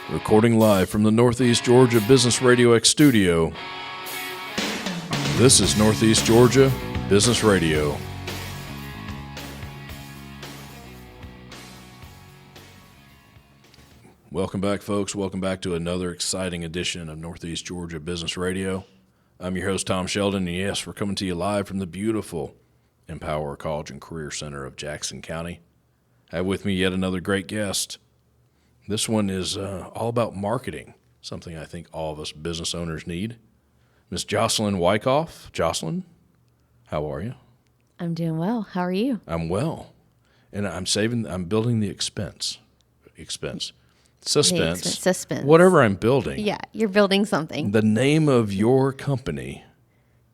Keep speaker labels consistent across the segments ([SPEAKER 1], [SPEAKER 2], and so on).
[SPEAKER 1] Recording live from the Northeast Georgia Business RadioX studio. This is Northeast Georgia Business Radio. Welcome back, folks. Welcome back to another exciting edition of Northeast Georgia Business Radio. I'm your host, Tom Sheldon, and yes, we're coming to you live from the beautiful Empower College and Career Center of Jackson County. I have with me yet another great guest. This one is all about marketing, something I think all of us business owners need. Miss Jocelyn Wykoff. Jocelyn, how are you?
[SPEAKER 2] I'm doing well. How are you?
[SPEAKER 1] I'm well. And I'm building the suspense. Whatever I'm building.
[SPEAKER 2] Yeah, you're building something.
[SPEAKER 1] The name of your company,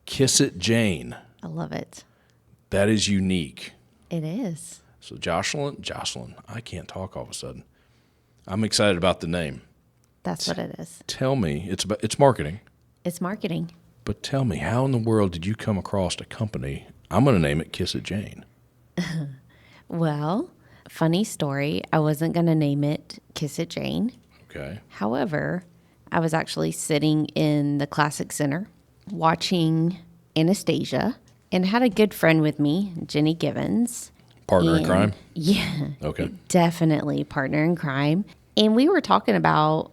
[SPEAKER 1] Kiss It Jane.
[SPEAKER 2] I love it.
[SPEAKER 1] That is unique.
[SPEAKER 2] It is.
[SPEAKER 1] So Jocelyn, I can't talk all of a sudden. I'm excited about the name.
[SPEAKER 2] That's what it is.
[SPEAKER 1] Tell me, it's marketing.
[SPEAKER 2] It's marketing.
[SPEAKER 1] But tell me, how in the world did you come across a company? I'm going to name it Kiss It Jane.
[SPEAKER 2] Well, funny story. I wasn't going to name it Kiss It Jane.
[SPEAKER 1] Okay.
[SPEAKER 2] However, I was actually sitting in the Classic Center watching Anastasia and had a good friend with me, Jenny Givens.
[SPEAKER 1] Partner in crime?
[SPEAKER 2] Yeah.
[SPEAKER 1] Okay.
[SPEAKER 2] Definitely partner in crime. And we were talking about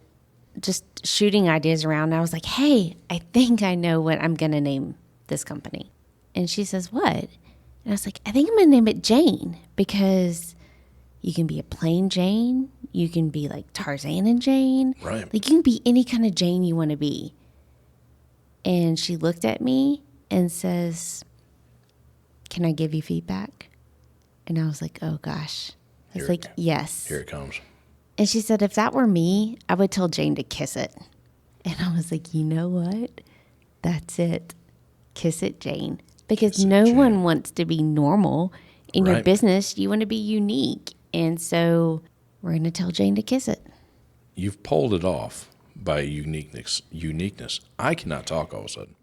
[SPEAKER 2] just shooting ideas around. And I was like, hey, I think I know what I'm going to name this company. And she says, what? And I was like, I think I'm going to name it Jane because you can be a plain Jane. You can be like Tarzan and Jane.
[SPEAKER 1] Right.
[SPEAKER 2] Like you can be any kind of Jane you want to be. And she looked at me and says, can I give you feedback? And I was like, oh gosh. I was like, yes.
[SPEAKER 1] Here it comes.
[SPEAKER 2] And she said, if that were me, I would tell Jane to kiss it. And I was like, you know what? That's it. Kiss it, Jane. Because no one wants to be normal in your business. You want to be unique. And so we're going to tell Jane to kiss it.
[SPEAKER 1] You've pulled it off by uniqueness. I cannot talk all of a sudden.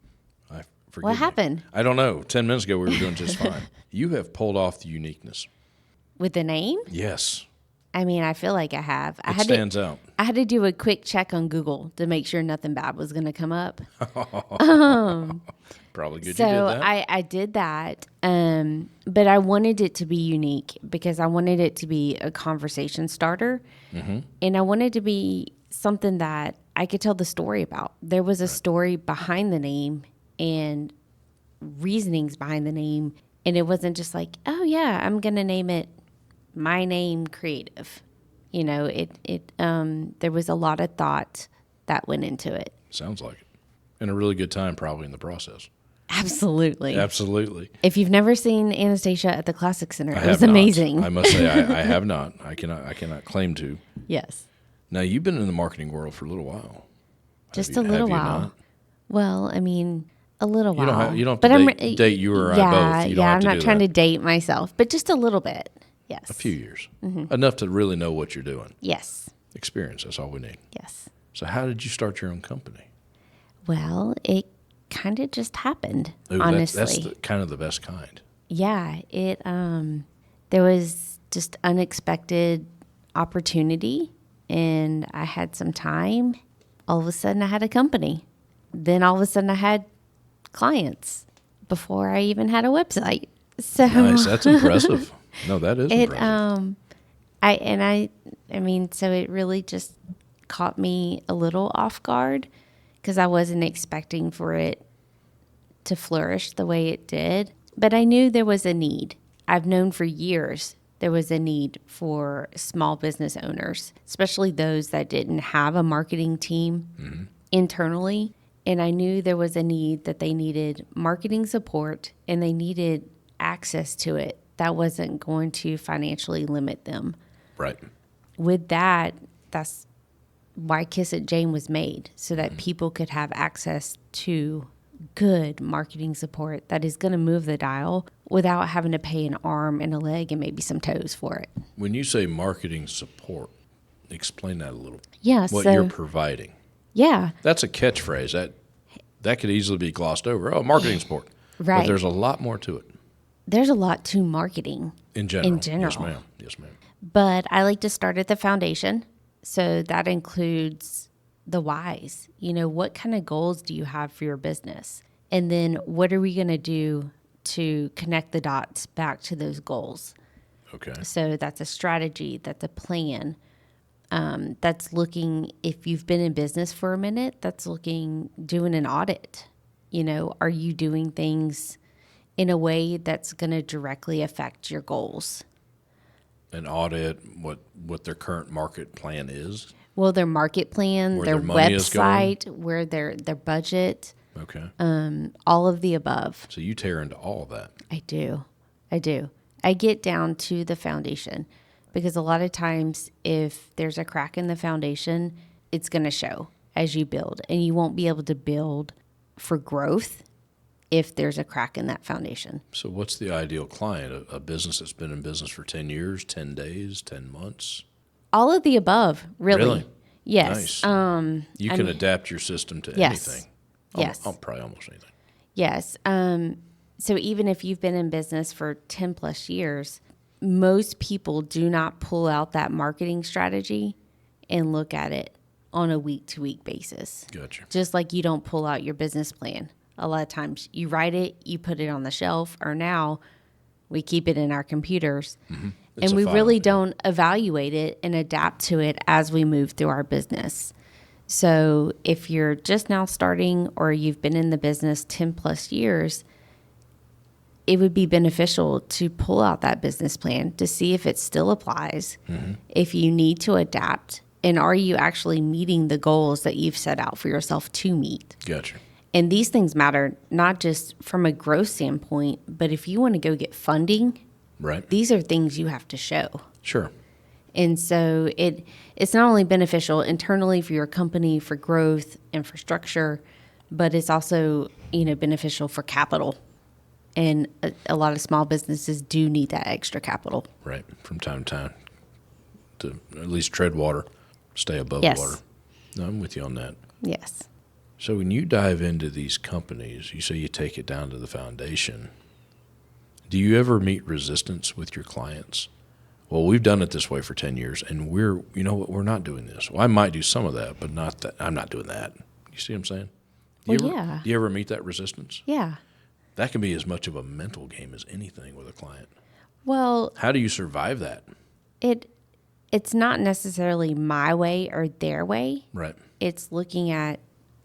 [SPEAKER 2] What happened?
[SPEAKER 1] I don't know. 10 minutes ago, we were doing just fine. You have pulled off the uniqueness.
[SPEAKER 2] With the name?
[SPEAKER 1] Yes.
[SPEAKER 2] I mean, I feel like I have.
[SPEAKER 1] It stands out.
[SPEAKER 2] I had to do a quick check on Google to make sure nothing bad was going to come up.
[SPEAKER 1] Probably good
[SPEAKER 2] so
[SPEAKER 1] you did that.
[SPEAKER 2] I did that, but I wanted it to be unique because I wanted it to be a conversation starter, and I wanted to be something that I could tell the story about. There was a story behind the name and reasonings behind the name, and it wasn't just like, oh yeah, I'm going to name it My Name Creative. You know, there was a lot of thought that went into it.
[SPEAKER 1] Sounds like it. And a really good time probably in the process.
[SPEAKER 2] Absolutely.
[SPEAKER 1] Absolutely.
[SPEAKER 2] If you've never seen Anastasia at the Classic Center, it was amazing.
[SPEAKER 1] I must say I have not. I cannot claim to.
[SPEAKER 2] Yes.
[SPEAKER 1] Now, you've been in the marketing world for a little while.
[SPEAKER 2] Just a little while.
[SPEAKER 1] Not?
[SPEAKER 2] Well, I mean, a little while.
[SPEAKER 1] You don't have to date you or I both. You don't have
[SPEAKER 2] I'm
[SPEAKER 1] to
[SPEAKER 2] not
[SPEAKER 1] do
[SPEAKER 2] trying
[SPEAKER 1] that.
[SPEAKER 2] to date myself, but just a little bit. Yes.
[SPEAKER 1] A few years. Enough to really know what you're doing.
[SPEAKER 2] Yes.
[SPEAKER 1] Experience, that's all we need.
[SPEAKER 2] Yes.
[SPEAKER 1] So how did you start your own company?
[SPEAKER 2] Well, it kind of just happened,
[SPEAKER 1] Ooh,
[SPEAKER 2] honestly.
[SPEAKER 1] That's kind of the best kind.
[SPEAKER 2] Yeah. There was just unexpected opportunity, and I had some time. All of a sudden, I had a company. Then all of a sudden, I had clients before I even had a website. So
[SPEAKER 1] Nice. That's impressive. No, that is impressive.
[SPEAKER 2] I mean, so it really just caught me a little off guard because I wasn't expecting for it to flourish the way it did. But I knew there was a need. I've known for years there was a need for small business owners, especially those that didn't have a marketing team internally. And I knew there was a need that they needed marketing support and they needed access to it that wasn't going to financially limit them.
[SPEAKER 1] Right.
[SPEAKER 2] With that, that's why Kiss It Jane was made, so that people could have access to good marketing support that is going to move the dial without having to pay an arm and a leg and maybe some toes for it.
[SPEAKER 1] When you say marketing support, explain that a little.
[SPEAKER 2] Yeah.
[SPEAKER 1] What you're providing.
[SPEAKER 2] Yeah.
[SPEAKER 1] That's a catchphrase. That could easily be glossed over. Oh, marketing support.
[SPEAKER 2] Right.
[SPEAKER 1] But there's a lot more to it.
[SPEAKER 2] There's a lot to marketing.
[SPEAKER 1] In general.
[SPEAKER 2] In general.
[SPEAKER 1] Yes, ma'am.
[SPEAKER 2] But I like to start at the foundation So that includes the whys. What kind of goals do you have for your business? And then what are we going to do to connect the dots back to those goals?
[SPEAKER 1] Okay.
[SPEAKER 2] So that's a strategy, that's a plan. That's looking, if you've been in business for a minute, that's doing an audit. Are you doing things in a way that's going to directly affect your goals?
[SPEAKER 1] An audit, what their current market plan is.
[SPEAKER 2] Well, their market plan,
[SPEAKER 1] Where
[SPEAKER 2] their
[SPEAKER 1] their money is going?
[SPEAKER 2] website, where their budget,
[SPEAKER 1] Okay.
[SPEAKER 2] all of the above.
[SPEAKER 1] So you tear into all of that.
[SPEAKER 2] I do. I get down to the foundation because a lot of times if there's a crack in the foundation, it's going to show as you build, and you won't be able to build for growth if there's a crack in that foundation.
[SPEAKER 1] So what's the ideal client? A business that's been in business for 10 years, 10 days, 10 months?
[SPEAKER 2] All of the above, really.
[SPEAKER 1] Really?
[SPEAKER 2] Yes.
[SPEAKER 1] Nice. You can adapt your system to
[SPEAKER 2] Yes.
[SPEAKER 1] anything.
[SPEAKER 2] Yes.
[SPEAKER 1] Probably almost anything.
[SPEAKER 2] Yes. So even if you've been in business for 10 plus years, most people do not pull out that marketing strategy and look at it on a week-to-week basis.
[SPEAKER 1] Gotcha.
[SPEAKER 2] Just like you don't pull out your business plan. A lot of times you write it, you put it on the shelf, or now we keep it in our computers.
[SPEAKER 1] Mm-hmm.
[SPEAKER 2] And we really don't evaluate it and adapt to it as we move through our business. So if you're just now starting or you've been in the business 10 plus years, it would be beneficial to pull out that business plan to see if it still applies, if you need to adapt, and are you actually meeting the goals that you've set out for yourself to meet.
[SPEAKER 1] Gotcha.
[SPEAKER 2] And these things matter not just from a growth standpoint, but if you want to go get funding,
[SPEAKER 1] Right.
[SPEAKER 2] these are things you have to show.
[SPEAKER 1] Sure.
[SPEAKER 2] And so it's not only beneficial internally for your company for growth, infrastructure, but it's also, beneficial for capital. And a lot of small businesses do need that extra capital.
[SPEAKER 1] Right. From time to time to at least tread water, stay above
[SPEAKER 2] Yes.
[SPEAKER 1] water. No, I'm with you on that.
[SPEAKER 2] Yes.
[SPEAKER 1] So when you dive into these companies, you say you take it down to the foundation. Do you ever meet resistance with your clients? Well, we've done it this way for 10 years, and we're not doing this. Well, I might do some of that, but not that. I'm not doing that. You see what I'm saying?
[SPEAKER 2] Yeah.
[SPEAKER 1] Do you ever meet that resistance?
[SPEAKER 2] Yeah.
[SPEAKER 1] That can be as much of a mental game as anything with a client.
[SPEAKER 2] Well,
[SPEAKER 1] How do you survive that?
[SPEAKER 2] it's not necessarily my way or their way.
[SPEAKER 1] Right.
[SPEAKER 2] It's looking at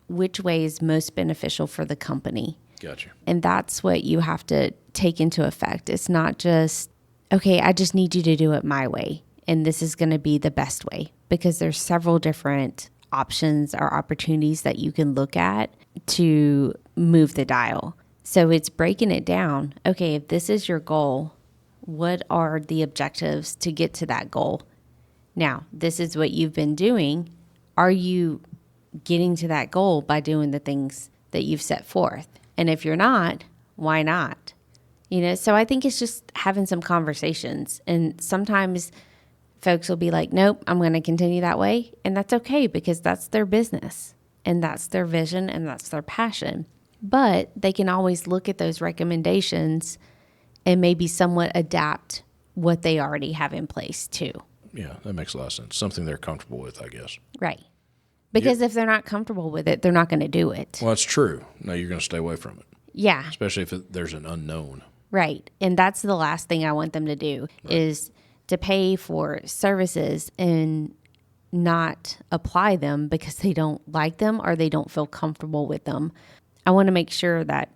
[SPEAKER 2] which way is most beneficial for the company.
[SPEAKER 1] Gotcha.
[SPEAKER 2] And that's what you have to take into effect. It's not just, okay, I just need you to do it my way, and this is going to be the best way, because there's several different options or opportunities that you can look at to move the dial. So it's breaking it down. Okay, if this is your goal, what are the objectives to get to that goal? Now, this is what you've been doing. Are you getting to that goal by doing the things that you've set forth? And if you're not, why not? So I think it's just having some conversations. And sometimes folks will be like, nope, I'm going to continue that way. And that's okay, because that's their business and that's their vision and that's their passion. But they can always look at those recommendations and maybe somewhat adapt what they already have in place too.
[SPEAKER 1] Yeah, that makes a lot of sense. Something they're comfortable with, I guess.
[SPEAKER 2] Right. Because if they're not comfortable with it, they're not going to do it.
[SPEAKER 1] Well, that's true. No, you're going to stay away from it,
[SPEAKER 2] Yeah.
[SPEAKER 1] especially if there's an unknown.
[SPEAKER 2] Right. And that's the last thing I want them to do is to pay for services and not apply them because they don't like them or they don't feel comfortable with them. I want to make sure that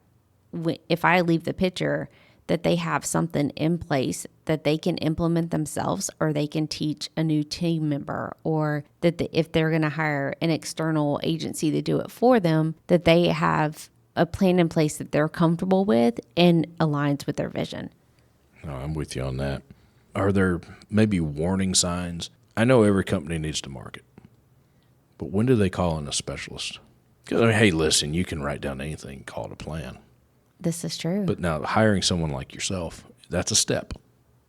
[SPEAKER 2] if I leave the picture, that they have something in place that they can implement themselves, or they can teach a new team member, or that if they're going to hire an external agency to do it for them, that they have a plan in place that they're comfortable with and aligns with their vision.
[SPEAKER 1] No, I'm with you on that. Are there maybe warning signs? I know every company needs to market, but when do they call in a specialist? Because, hey, listen, you can write down anything, call it a plan.
[SPEAKER 2] This is true.
[SPEAKER 1] But now hiring someone like yourself, that's a step.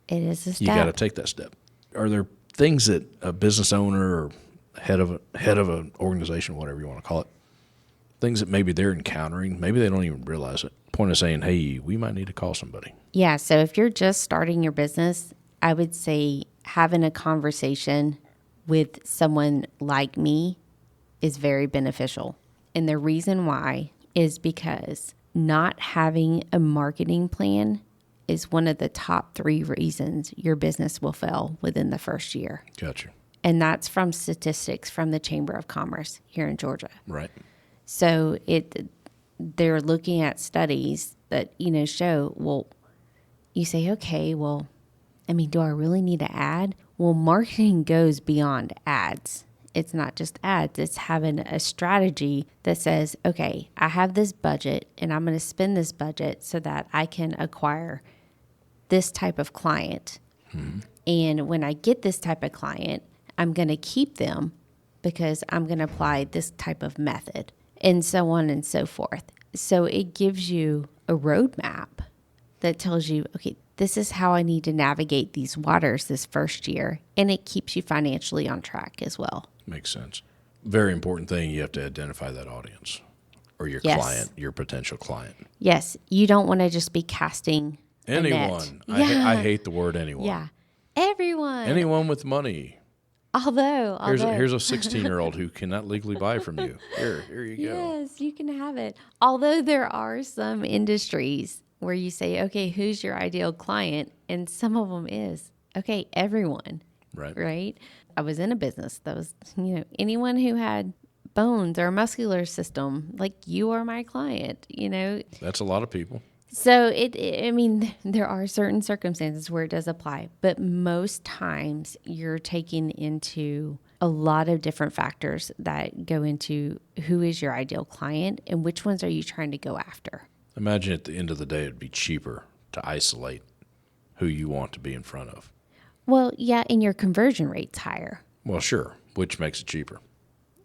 [SPEAKER 2] It is a step.
[SPEAKER 1] You got to take that step. Are there things that a business owner or head of an organization, whatever you want to call it, things that maybe they're encountering, maybe they don't even realize it? Point of saying, hey, we might need to call somebody.
[SPEAKER 2] Yeah. So if you're just starting your business, I would say having a conversation with someone like me is very beneficial. And the reason why is because not having a marketing plan is one of the top 3 reasons your business will fail within the first year.
[SPEAKER 1] Gotcha.
[SPEAKER 2] And that's from statistics from the Chamber of Commerce here in Georgia.
[SPEAKER 1] Right.
[SPEAKER 2] So they're looking at studies that, show, well, you say, okay, well, do I really need to ad? Well, marketing goes beyond ads. It's not just ads. It's having a strategy that says, okay, I have this budget and I'm going to spend this budget so that I can acquire this type of client. Mm-hmm. And when I get this type of client, I'm going to keep them because I'm going to apply this type of method, and so on and so forth. So it gives you a roadmap that tells you, okay, this is how I need to navigate these waters this first year. And it keeps you financially on track as well.
[SPEAKER 1] Makes sense. Very important thing, you have to identify that audience or your
[SPEAKER 2] Yes.
[SPEAKER 1] client, your potential client.
[SPEAKER 2] Yes. You don't want to just be casting
[SPEAKER 1] Anyone.
[SPEAKER 2] a net.
[SPEAKER 1] I hate the word anyone.
[SPEAKER 2] Yeah. Everyone.
[SPEAKER 1] Anyone with money.
[SPEAKER 2] Although
[SPEAKER 1] Here's a 16-year-old who cannot legally buy from you. Here you go.
[SPEAKER 2] Yes, you can have it. Although there are some industries where you say, okay, who's your ideal client? And some of them is, okay, everyone. Right? I was in a business that was, anyone who had bones or a muscular system, like you are my client,
[SPEAKER 1] That's a lot of people.
[SPEAKER 2] So there are certain circumstances where it does apply, but most times you're taking into a lot of different factors that go into who is your ideal client and which ones are you trying to go after.
[SPEAKER 1] Imagine at the end of the day, it'd be cheaper to isolate who you want to be in front of.
[SPEAKER 2] Well, yeah, and your conversion rate's higher.
[SPEAKER 1] Well, sure, which makes it cheaper.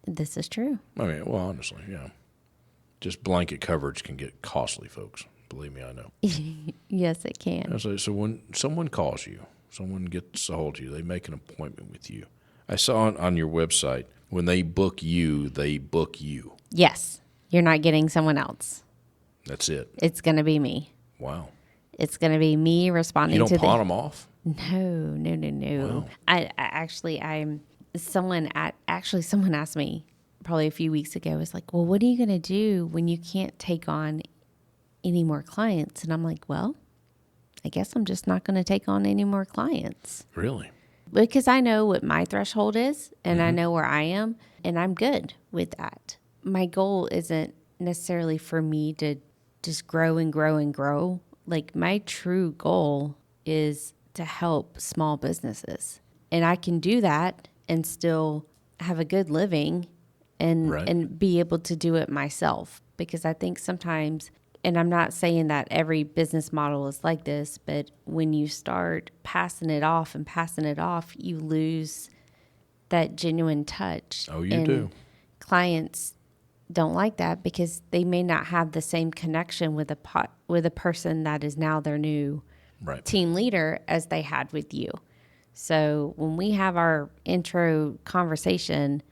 [SPEAKER 2] This is true.
[SPEAKER 1] Honestly, yeah. Just blanket coverage can get costly, folks. Believe me, I know.
[SPEAKER 2] Yes, it can.
[SPEAKER 1] So when someone calls you, someone gets a hold of you, they make an appointment with you. I saw on your website, when they book you, they book you.
[SPEAKER 2] Yes. You're not getting someone else.
[SPEAKER 1] That's it.
[SPEAKER 2] It's going to be me.
[SPEAKER 1] Wow.
[SPEAKER 2] It's going to be me responding to
[SPEAKER 1] You don't pawn them off?
[SPEAKER 2] No. Wow. Someone asked me probably a few weeks ago, was like, well, what are you going to do when you can't take on any more clients? And I'm like, well, I guess I'm just not going to take on any more clients.
[SPEAKER 1] Really?
[SPEAKER 2] Because I know what my threshold is and I know where I am and I'm good with that. My goal isn't necessarily for me to just grow and grow and grow. Like my true goal is to help small businesses. And I can do that and still have a good living and be able to do it myself. Because I think sometimes, and I'm not saying that every business model is like this, but when you start passing it off, you lose that genuine touch.
[SPEAKER 1] Oh, you do.
[SPEAKER 2] Clients don't like that because they may not have the same connection with a person that is now their new team leader as they had with you. So when we have our intro conversation,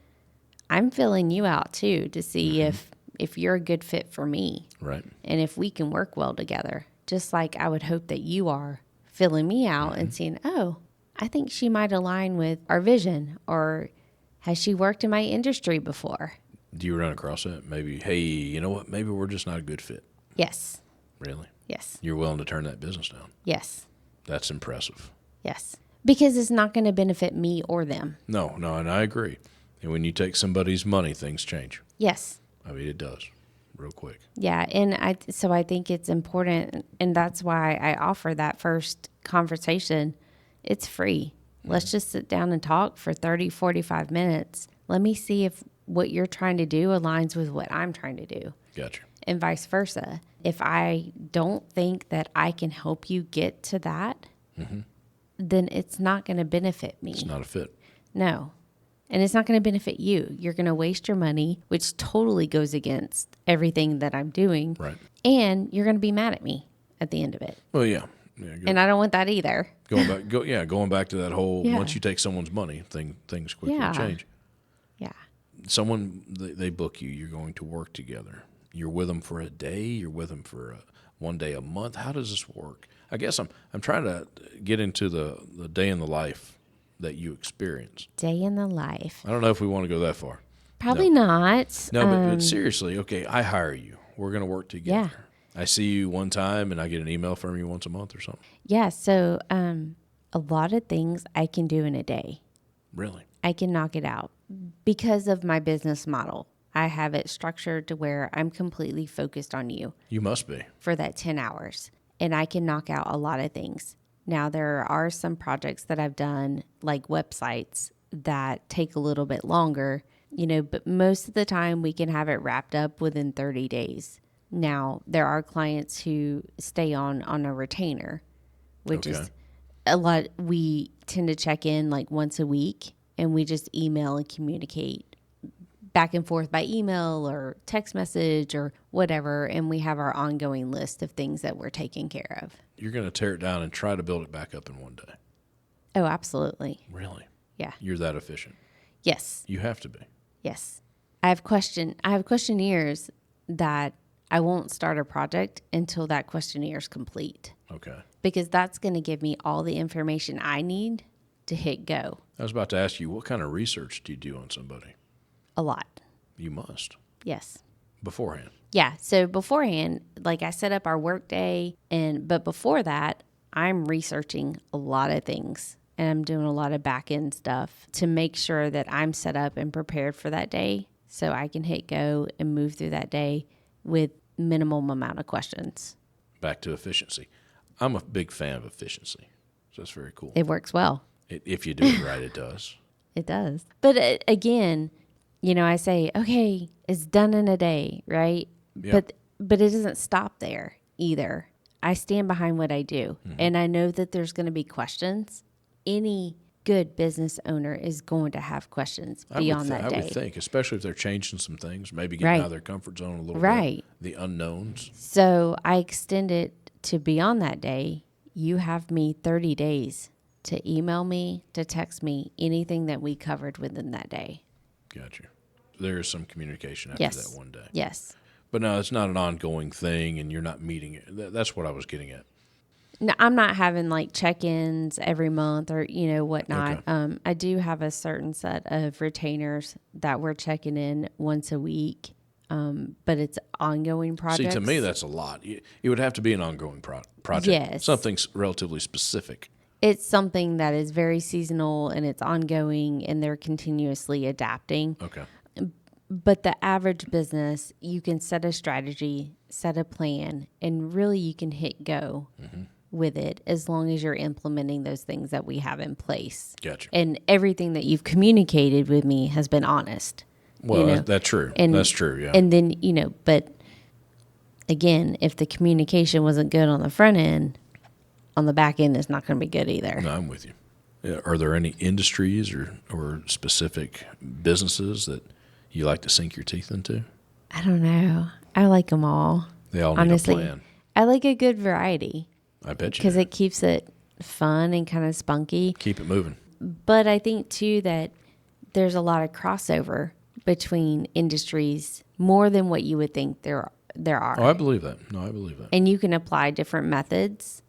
[SPEAKER 2] I'm filling you out too to see if you're a good fit for me.
[SPEAKER 1] Right.
[SPEAKER 2] And if we can work well together, just like I would hope that you are filling me out and seeing, oh, I think she might align with our vision, or has she worked in my industry before?
[SPEAKER 1] Do you run across that? Maybe, hey, you know what? Maybe we're just not a good fit.
[SPEAKER 2] Yes.
[SPEAKER 1] Really?
[SPEAKER 2] Yes.
[SPEAKER 1] You're willing to turn that business down?
[SPEAKER 2] Yes.
[SPEAKER 1] That's impressive.
[SPEAKER 2] Yes. Because it's not going to benefit me or them.
[SPEAKER 1] No, and I agree. And when you take somebody's money, things change.
[SPEAKER 2] Yes.
[SPEAKER 1] It does, real quick.
[SPEAKER 2] Yeah, and I think it's important, and that's why I offer that first conversation. It's free. Let's just sit down and talk for 30, 45 minutes. Let me see if what you're trying to do aligns with what I'm trying to do.
[SPEAKER 1] Gotcha.
[SPEAKER 2] And vice versa. If I don't think that I can help you get to that, then it's not going to benefit me.
[SPEAKER 1] It's not a fit.
[SPEAKER 2] No. And it's not going to benefit you. You're going to waste your money, which totally goes against everything that I'm doing.
[SPEAKER 1] Right.
[SPEAKER 2] And you're going to be mad at me at the end of it.
[SPEAKER 1] Well, yeah.
[SPEAKER 2] And I don't want that either.
[SPEAKER 1] Going back to that whole,
[SPEAKER 2] Yeah.
[SPEAKER 1] once you take someone's money, things quickly change.
[SPEAKER 2] Yeah.
[SPEAKER 1] Someone, they book you, you're going to work together. You're with them for a day, you're with them for one day a month. How does this work? I guess I'm trying to get into the day in the life that you experience?
[SPEAKER 2] Day in the life.
[SPEAKER 1] I don't know if we want to go that far.
[SPEAKER 2] Probably not.
[SPEAKER 1] No, but seriously, okay, I hire you. We're going to work together.
[SPEAKER 2] Yeah.
[SPEAKER 1] I see you one time and I get an email from you once a month or something.
[SPEAKER 2] Yeah. So a lot of things I can do in a day.
[SPEAKER 1] Really?
[SPEAKER 2] I can knock it out because of my business model. I have it structured to where I'm completely focused on you.
[SPEAKER 1] You must be.
[SPEAKER 2] For that 10 hours. And I can knock out a lot of things. Now, there are some projects that I've done, like websites, that take a little bit longer, but most of the time we can have it wrapped up within 30 days. Now, there are clients who stay on a retainer, which is a lot. We tend to check in like once a week, and we just email and communicate back and forth by email or text message or whatever. And we have our ongoing list of things that we're taking care of.
[SPEAKER 1] You're going to tear it down and try to build it back up in one day.
[SPEAKER 2] Oh, absolutely.
[SPEAKER 1] Really?
[SPEAKER 2] Yeah.
[SPEAKER 1] You're that efficient.
[SPEAKER 2] Yes.
[SPEAKER 1] You have to be.
[SPEAKER 2] Yes. I have questionnaires that I won't start a project until that questionnaire is complete.
[SPEAKER 1] Okay.
[SPEAKER 2] Because that's going to give me all the information I need to hit go.
[SPEAKER 1] I was about to ask you, what kind of research do you do on somebody?
[SPEAKER 2] A lot.
[SPEAKER 1] You must.
[SPEAKER 2] Yes.
[SPEAKER 1] Beforehand.
[SPEAKER 2] Yeah. So beforehand, like I set up our work day, but before that, I'm researching a lot of things and I'm doing a lot of back end stuff to make sure that I'm set up and prepared for that day so I can hit go and move through that day with minimum amount of questions.
[SPEAKER 1] Back to efficiency. I'm a big fan of efficiency. So that's very cool.
[SPEAKER 2] It works well.
[SPEAKER 1] If you do it right, it does.
[SPEAKER 2] It does. But again, I say, okay, it's done in a day, right?
[SPEAKER 1] Yeah.
[SPEAKER 2] But it doesn't stop there either. I stand behind what I do. Mm-hmm. And I know that there's going to be questions. Any good business owner is going to have questions beyond that day.
[SPEAKER 1] I would think, especially if they're changing some things, maybe getting out of their comfort zone a little bit. The unknowns.
[SPEAKER 2] So I extend it to beyond that day. You have me 30 days to email me, to text me, anything that we covered within that day.
[SPEAKER 1] Gotcha. There is some communication after that one day.
[SPEAKER 2] Yes.
[SPEAKER 1] But no, it's not an ongoing thing, and you're not meeting it. That's what I was getting at.
[SPEAKER 2] No, I'm not having like check-ins every month or, whatnot. Okay. I do have a certain set of retainers that we're checking in once a week, but it's ongoing projects.
[SPEAKER 1] See, to me, that's a lot. It would have to be an ongoing project.
[SPEAKER 2] Yes.
[SPEAKER 1] Something relatively specific.
[SPEAKER 2] It's something that is very seasonal and it's ongoing and they're continuously adapting.
[SPEAKER 1] Okay.
[SPEAKER 2] But the average business, you can set a strategy, set a plan, and really you can hit go with it as long as you're implementing those things that we have in place.
[SPEAKER 1] Gotcha.
[SPEAKER 2] And everything that you've communicated with me has been honest.
[SPEAKER 1] Well, that's true. That's true, yeah.
[SPEAKER 2] And then, but again, if the communication wasn't good on the front end, on the back end, it's not going to be good either.
[SPEAKER 1] No, I'm with you. Are there any industries or specific businesses that you like to sink your teeth into?
[SPEAKER 2] I don't know. I like them all.
[SPEAKER 1] They all need a plan.
[SPEAKER 2] I like a good variety.
[SPEAKER 1] I bet you.
[SPEAKER 2] Because it keeps it fun and kind of spunky.
[SPEAKER 1] Keep it moving.
[SPEAKER 2] But I think, too, that there's a lot of crossover between industries, more than what you would think there are.
[SPEAKER 1] Oh, I believe that. No, I believe that.
[SPEAKER 2] And you can apply different methods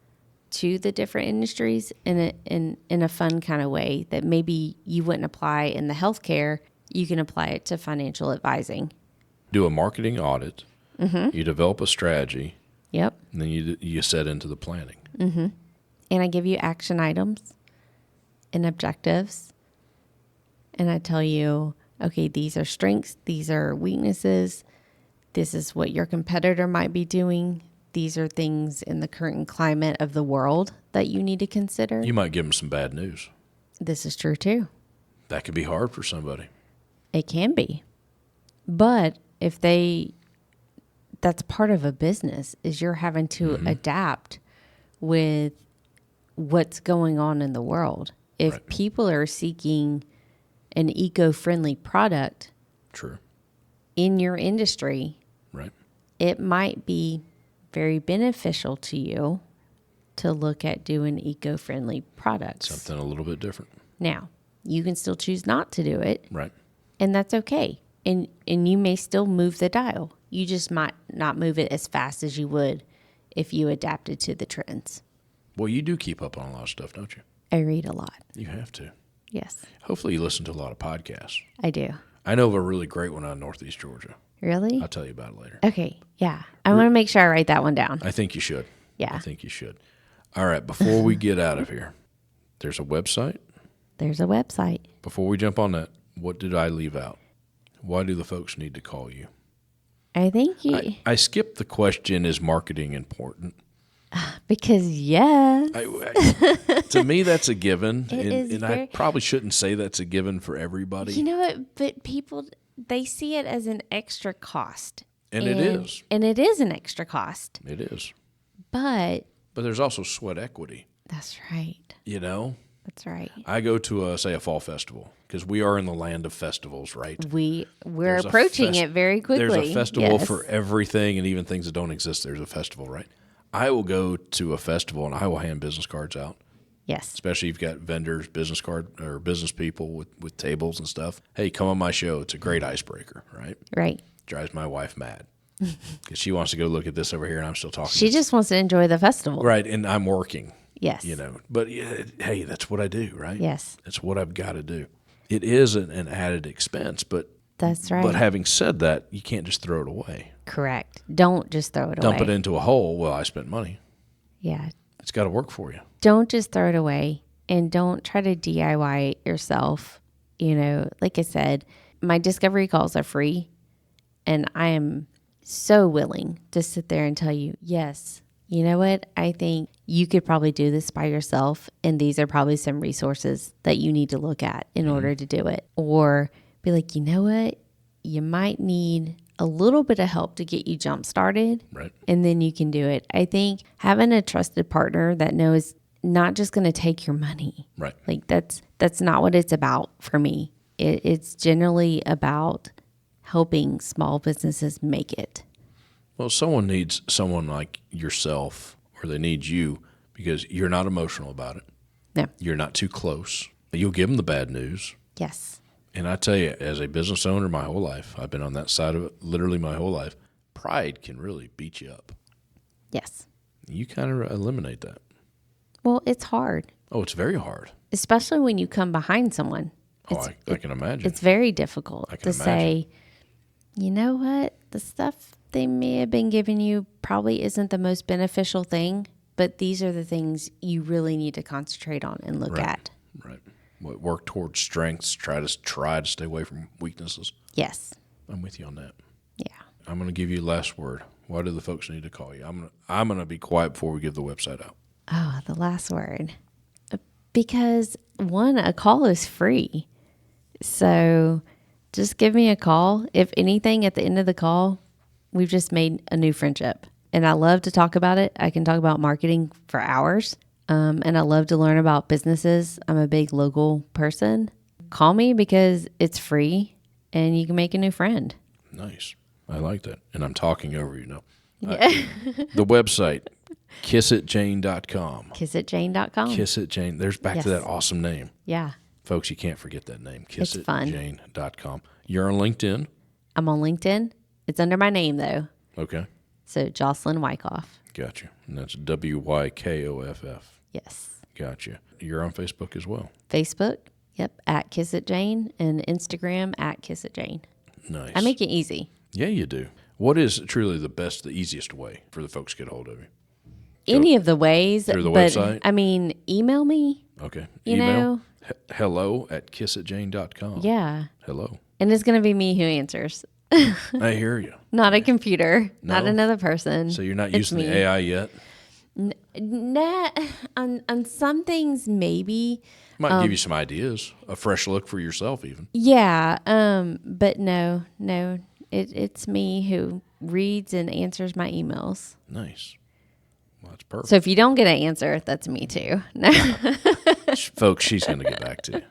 [SPEAKER 2] to the different industries in a fun kind of way that maybe you wouldn't apply in the healthcare. You can apply it to financial advising.
[SPEAKER 1] Do a marketing audit. Mm-hmm. You develop a strategy.
[SPEAKER 2] Yep.
[SPEAKER 1] And then you set into the planning.
[SPEAKER 2] Mm-hmm. And I give you action items and objectives. And I tell you, okay, these are strengths. These are weaknesses. This is what your competitor might be doing. These are things in the current climate of the world that you need to consider.
[SPEAKER 1] You might give them some bad news.
[SPEAKER 2] This is true, too.
[SPEAKER 1] That could be hard for somebody.
[SPEAKER 2] It can be. But if that's part of a business, is you're having to adapt with what's going on in the world. If people are seeking an eco-friendly product in your industry, it might be very beneficial to you to look at doing eco-friendly products.
[SPEAKER 1] Something a little bit different.
[SPEAKER 2] Now, you can still choose not to do it.
[SPEAKER 1] Right.
[SPEAKER 2] And that's okay. And you may still move the dial. You just might not move it as fast as you would if you adapted to the trends.
[SPEAKER 1] Well, you do keep up on a lot of stuff, don't you?
[SPEAKER 2] I read a lot.
[SPEAKER 1] You have to.
[SPEAKER 2] Yes.
[SPEAKER 1] Hopefully you listen to a lot of podcasts.
[SPEAKER 2] I do.
[SPEAKER 1] I know of a really great one out of Northeast Georgia.
[SPEAKER 2] Really?
[SPEAKER 1] I'll tell you about it later.
[SPEAKER 2] Okay. Yeah. I want to make sure I write that one down.
[SPEAKER 1] I think you should.
[SPEAKER 2] Yeah.
[SPEAKER 1] I think you should. All right, before we get out of here, there's a website.
[SPEAKER 2] There's a website.
[SPEAKER 1] Before we jump on that, what did I leave out? Why do the folks need to call you?
[SPEAKER 2] I think you...
[SPEAKER 1] I skipped the question, is marketing important?
[SPEAKER 2] Because, yes.
[SPEAKER 1] To me, that's a given.
[SPEAKER 2] It
[SPEAKER 1] I probably shouldn't say that's a given for everybody.
[SPEAKER 2] You know what? But people, they see it as an extra cost.
[SPEAKER 1] And it is.
[SPEAKER 2] And it is an extra cost.
[SPEAKER 1] It is.
[SPEAKER 2] But
[SPEAKER 1] there's also sweat equity.
[SPEAKER 2] That's right.
[SPEAKER 1] You know?
[SPEAKER 2] That's right.
[SPEAKER 1] I go to, say, a fall festival, because we are in the land of festivals, right?
[SPEAKER 2] We're approaching it very quickly.
[SPEAKER 1] There's a festival for everything, and even things that don't exist. There's a festival, right? I will go to a festival, and I will hand business cards out.
[SPEAKER 2] Yes.
[SPEAKER 1] Especially if you've got vendors, business card, or business people with tables and stuff. Hey, come on my show. It's a great icebreaker, right?
[SPEAKER 2] Right.
[SPEAKER 1] Drives my wife mad because she wants to go look at this over here, and I'm still talking.
[SPEAKER 2] She just wants to enjoy the festival.
[SPEAKER 1] Right, and I'm working.
[SPEAKER 2] Yes.
[SPEAKER 1] You know, but hey, that's what I do, right?
[SPEAKER 2] Yes.
[SPEAKER 1] That's what I've got to do. It is an added expense, but
[SPEAKER 2] that's right.
[SPEAKER 1] But having said that, you can't just throw it away.
[SPEAKER 2] Correct. Don't just throw it away.
[SPEAKER 1] Dump it into a hole. Well, I spent money.
[SPEAKER 2] Yeah.
[SPEAKER 1] It's got to work for you.
[SPEAKER 2] Don't just throw it away, and don't try to DIY it yourself. You know, like I said, my discovery calls are free, and I am so willing to sit there and tell you, yes, you know what? I think you could probably do this by yourself, and these are probably some resources that you need to look at in order to do it. Or be like, you know what? You might need a little bit of help to get you jump started,
[SPEAKER 1] right? And
[SPEAKER 2] then you can do it. I think having a trusted partner that knows not just going to take your money,
[SPEAKER 1] right?
[SPEAKER 2] Like that's not what it's about for me. It's generally about helping small businesses make it.
[SPEAKER 1] Well, someone needs someone like yourself, or they need you, because you're not emotional about it.
[SPEAKER 2] No.
[SPEAKER 1] You're not too close. You'll give them the bad news.
[SPEAKER 2] Yes.
[SPEAKER 1] And I tell you, as a business owner my whole life, I've been on that side of it literally my whole life, pride can really beat you up.
[SPEAKER 2] Yes.
[SPEAKER 1] You kind of eliminate that.
[SPEAKER 2] Well, it's hard.
[SPEAKER 1] Oh, it's very hard.
[SPEAKER 2] Especially when you come behind someone.
[SPEAKER 1] I can imagine.
[SPEAKER 2] It's very difficult to say, you know what? The stuff they may have been giving you probably isn't the most beneficial thing, but these are the things you really need to concentrate on and look at.
[SPEAKER 1] Right. Work towards strengths. Try to stay away from weaknesses.
[SPEAKER 2] Yes.
[SPEAKER 1] I'm with you on that.
[SPEAKER 2] Yeah.
[SPEAKER 1] I'm going to give you last word. Why do the folks need to call you? I'm going to be quiet before we give the website out.
[SPEAKER 2] Oh, the last word. Because one, a call is free. So just give me a call. If anything, at the end of the call, we've just made a new friendship. And I love to talk about it. I can talk about marketing for hours. And I love to learn about businesses. I'm a big local person. Call me because it's free and you can make a new friend.
[SPEAKER 1] Nice. I like that. And I'm talking over you now. The website, kissitjane.com.
[SPEAKER 2] Kissitjane.com.
[SPEAKER 1] Kissitjane. There's back to that awesome name.
[SPEAKER 2] Yeah.
[SPEAKER 1] Folks, you can't forget that name.
[SPEAKER 2] Kissitjane.com.
[SPEAKER 1] You're on LinkedIn?
[SPEAKER 2] I'm on LinkedIn. It's under my name, though.
[SPEAKER 1] Okay.
[SPEAKER 2] So, Jocelyn Wykoff.
[SPEAKER 1] Gotcha. And that's Wykoff.
[SPEAKER 2] Yes.
[SPEAKER 1] Gotcha. You're on Facebook as well?
[SPEAKER 2] Facebook, yep, at Kissitjane, and Instagram at Kissitjane.
[SPEAKER 1] Nice.
[SPEAKER 2] I make it easy.
[SPEAKER 1] Yeah, you do. What is truly the easiest way for the folks to get a hold of you?
[SPEAKER 2] Any of the ways.
[SPEAKER 1] Through the website?
[SPEAKER 2] I mean, email me.
[SPEAKER 1] Okay.
[SPEAKER 2] Email.
[SPEAKER 1] hello@kissitjane.com.
[SPEAKER 2] Yeah.
[SPEAKER 1] Hello.
[SPEAKER 2] And it's going to be me who answers.
[SPEAKER 1] I hear you.
[SPEAKER 2] Not a computer.
[SPEAKER 1] No?
[SPEAKER 2] Not another person.
[SPEAKER 1] So you're not using the AI yet?
[SPEAKER 2] Nah, on some things, maybe.
[SPEAKER 1] Might give you some ideas, a fresh look for yourself even.
[SPEAKER 2] Yeah, but no. It's me who reads and answers my emails.
[SPEAKER 1] Nice. Well, that's perfect.
[SPEAKER 2] So if you don't get an answer, that's me too. No.
[SPEAKER 1] Folks, she's going to get back to you.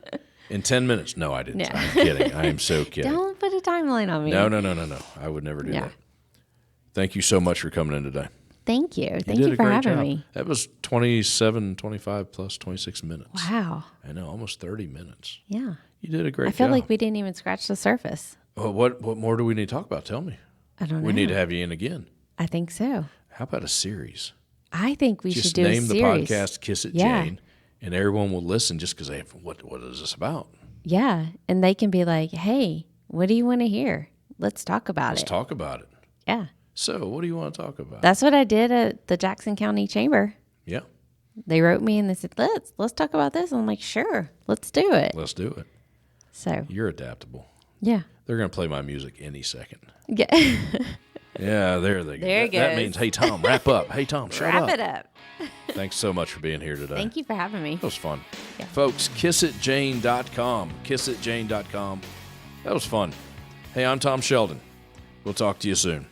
[SPEAKER 1] In 10 minutes. No, I didn't.
[SPEAKER 2] No.
[SPEAKER 1] I'm kidding. I am so kidding.
[SPEAKER 2] Don't put a timeline on me.
[SPEAKER 1] No. I would never do that. Thank you so much for coming in today.
[SPEAKER 2] Thank you. Thank you for having me.
[SPEAKER 1] That was 27, 25 plus 26 minutes.
[SPEAKER 2] Wow.
[SPEAKER 1] I know, almost 30 minutes.
[SPEAKER 2] Yeah.
[SPEAKER 1] You did a great job.
[SPEAKER 2] I feel like we didn't even scratch the surface.
[SPEAKER 1] Well, what more do we need to talk about? Tell me.
[SPEAKER 2] I don't know.
[SPEAKER 1] We need to have you in again.
[SPEAKER 2] I think so.
[SPEAKER 1] How about a series?
[SPEAKER 2] I think we should do a series.
[SPEAKER 1] Just name the podcast Kiss It Jane, And everyone will listen just because they have, what is this about?
[SPEAKER 2] Yeah. And they can be like, hey, what do you want to hear? Let's talk about
[SPEAKER 1] Let's
[SPEAKER 2] it.
[SPEAKER 1] talk about it.
[SPEAKER 2] Yeah.
[SPEAKER 1] So what do you want to talk about?
[SPEAKER 2] That's what I did at the Jackson County Chamber.
[SPEAKER 1] Yeah.
[SPEAKER 2] They wrote me and they said, let's talk about this. And I'm like, sure, let's do it.
[SPEAKER 1] Let's do it.
[SPEAKER 2] So,
[SPEAKER 1] You're adaptable.
[SPEAKER 2] yeah.
[SPEAKER 1] They're going to play my music any second.
[SPEAKER 2] Yeah.
[SPEAKER 1] Yeah, there they go.
[SPEAKER 2] There it
[SPEAKER 1] That
[SPEAKER 2] goes.
[SPEAKER 1] means, hey, Tom, wrap up. Hey, Tom, shut up.
[SPEAKER 2] Wrap it up.
[SPEAKER 1] Thanks so much for being here today.
[SPEAKER 2] Thank you for having me.
[SPEAKER 1] That was fun.
[SPEAKER 2] Yeah.
[SPEAKER 1] Folks, kissitjane.com. Kissitjane.com. That was fun. Hey, I'm Tom Sheldon. We'll talk to you soon.